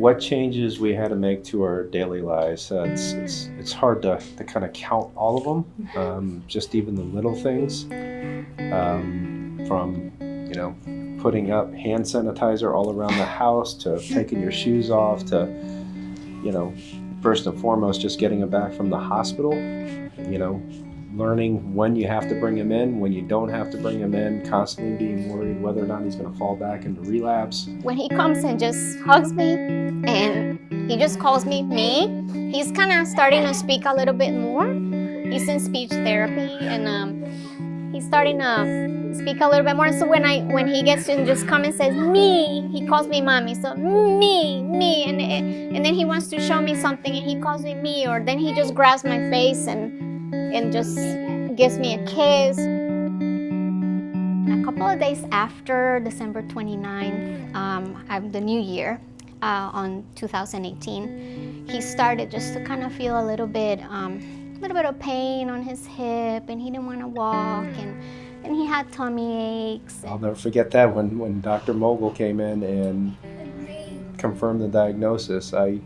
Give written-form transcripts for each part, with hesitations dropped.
what changes we had to make to our daily lives. It's hard to kind of count all of them, just even the little things, from putting up hand sanitizer all around the house, to taking your shoes off, to first and foremost just getting them back from the hospital, learning when you have to bring him in, when you don't have to bring him in, constantly being worried whether or not he's going to fall back into relapse. When he comes and just hugs me and he just calls me, he's kind of starting to speak a little bit more. He's in speech therapy, and he's starting to speak a little bit more. So when he gets to just come and says me, he calls me mommy. So me, and then he wants to show me something and he calls me, or then he just grabs my face and just gives me a kiss. A couple of days after December 29th, the new year, on 2018, he started just to kind of feel a little bit of pain on his hip, and he didn't want to walk, and he had tummy aches. I'll never forget that when Dr. Mogul came in and confirmed the diagnosis. I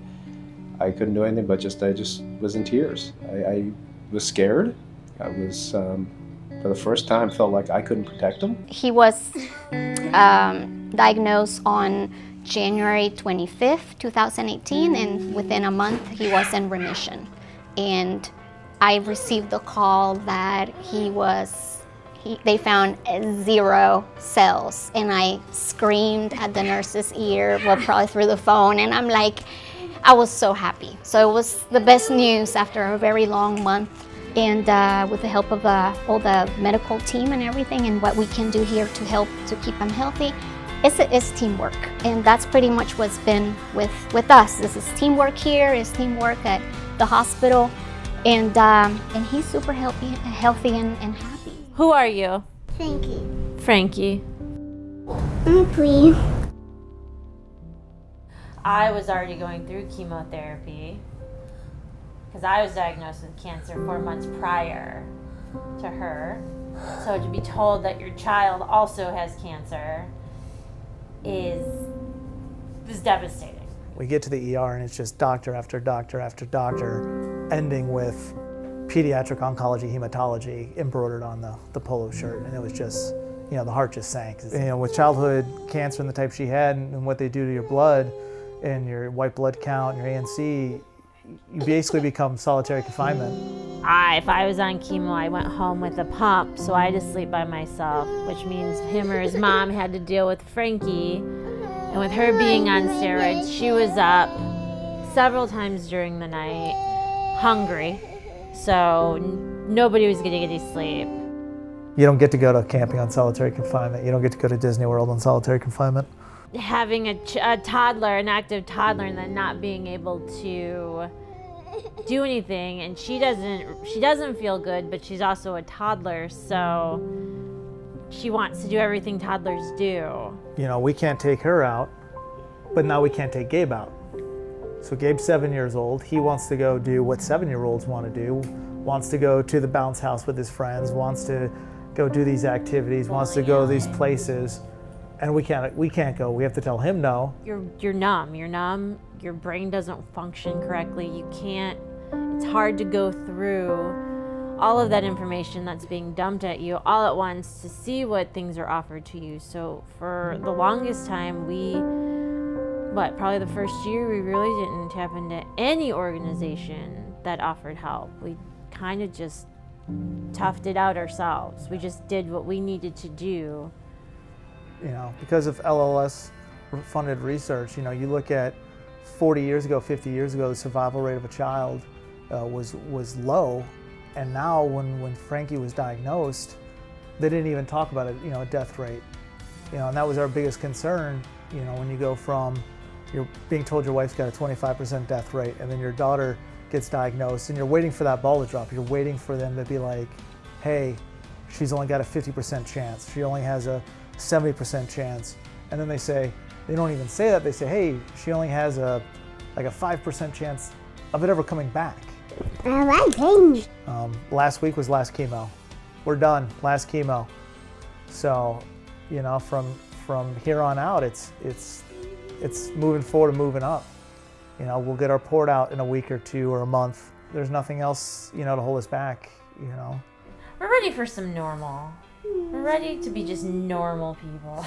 couldn't do anything but I just was in tears. I was scared. I was, for the first time, felt like I couldn't protect him. He was diagnosed on January 25th, 2018, and within a month he was in remission. And I received the call that they found 0 cells, and I screamed at the nurse's ear, well, probably through the phone, and I was so happy. So it was the best news after a very long month. And with the help of all the medical team and everything, and what we can do here to help to keep him healthy, it's teamwork. And that's pretty much what's been with us. This is teamwork here, it's teamwork at the hospital, and he's super healthy and happy. Who are you? Frankie. Please. I was already going through chemotherapy because I was diagnosed with cancer 4 months prior to her. So to be told that your child also has cancer is devastating. We get to the ER and it's just doctor after doctor after doctor, ending with pediatric oncology hematology embroidered on the polo shirt, and it was just, the heart just sank. With childhood cancer and the type she had, and what they do to your blood and your white blood count and your ANC, you basically become solitary confinement. If I was on chemo, I went home with a pump, so I had to sleep by myself, which means him or his mom had to deal with Frankie. And with her being on steroids, she was up several times during the night, hungry. So nobody was getting any sleep. You don't get to go to camping on solitary confinement. You don't get to go to Disney World on solitary confinement. Having a toddler, an active toddler, and then not being able to do anything, and she doesn't feel good, but she's also a toddler, so she wants to do everything toddlers do. We can't take her out, but now we can't take Gabe out. So Gabe's 7 years old. He wants to go do what 7-year-olds want to do, wants to go to the bounce house with his friends, wants to go do these activities, wants to go these places. And we can't go. We have to tell him no. You're numb. Your brain doesn't function correctly. You can't. It's hard to go through all of that information that's being dumped at you all at once to see what things are offered to you. So for the longest time, probably the first year, we really didn't tap into any organization that offered help. We kind of just toughed it out ourselves. We just did what we needed to do. Because of LLS-funded research, you look at 40 years ago, 50 years ago, the survival rate of a child was low, and now when Frankie was diagnosed, they didn't even talk about it, a death rate. And that was our biggest concern, when you go from you're being told your wife's got a 25% death rate, and then your daughter gets diagnosed, and you're waiting for that ball to drop. You're waiting for them to be like, hey, she's only got a 50% chance. She only has a 70% chance. And then they don't even say that. They say, hey, she only has a 5% chance of it ever coming back. Last week was last chemo. We're done, last chemo. So, from here on out, it's moving forward and moving up. You know, we'll get our port out in a week or two or a month. There's nothing else, you know, to hold us back, you know. We're ready for some normal. We're ready to be just normal people.